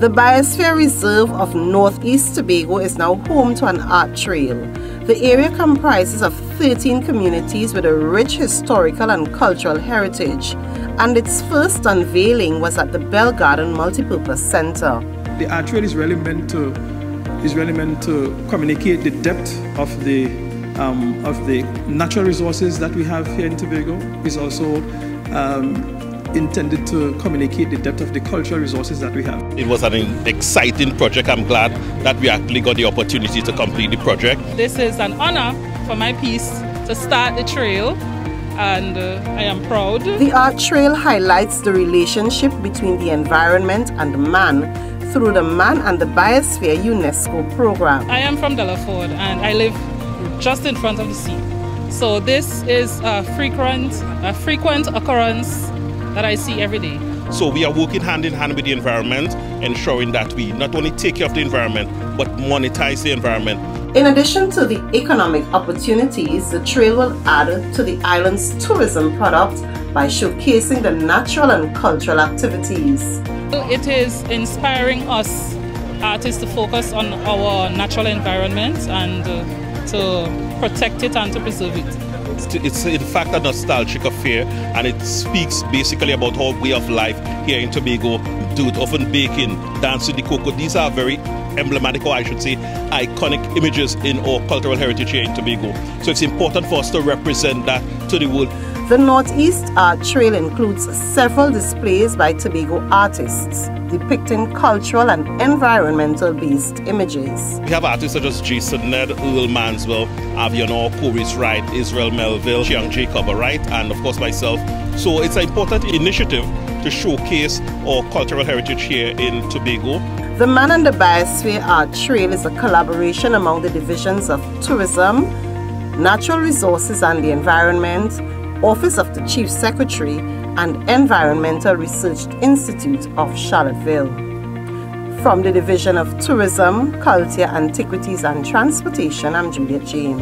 The Biosphere Reserve of Northeast Tobago is now home to an art trail. The area comprises of 13 communities with a rich historical and cultural heritage, and its first unveiling was at the Bell Garden Multipurpose Center. The art trail is really meant to communicate the depth of the natural resources that we have here in Tobago. It's also intended to communicate the depth of the cultural resources that we have. It was an exciting project. I'm glad that we actually got the opportunity to complete the project. This is an honor for my piece to start the trail, and I am proud. The art trail highlights the relationship between the environment and man through the Man and the Biosphere UNESCO program. I am from Delaford and I live just in front of the sea. So this is a frequent occurrence that I see every day. So we are working hand in hand with the environment, ensuring that we not only take care of the environment, but monetize the environment. In addition to the economic opportunities, the trail will add to the island's tourism product by showcasing the natural and cultural activities. It is inspiring us artists to focus on our natural environment and to protect it and to preserve it. It's in fact a nostalgic affair, and it speaks basically about our way of life here in Tobago. Dirt oven baking, dance with the cocoa. These are very emblematic, or I should say iconic images in our cultural heritage here in Tobago. So it's important for us to represent that to the world. The Northeast Art Trail includes several displays by Tobago artists depicting cultural and environmental-based images. We have artists such as Jason Ned, Earl Manswell, Avianor, Corey's Wright, Israel Melville, Chiang Jacob Wright, and of course myself. So it's an important initiative to showcase our cultural heritage here in Tobago. The Man and the Biosphere Art Trail is a collaboration among the divisions of Tourism, Natural Resources and the Environment, Office of the Chief Secretary, and Environmental Research Institute of Charlottesville. From the Division of Tourism, Culture, Antiquities and Transportation, I'm Juliet James.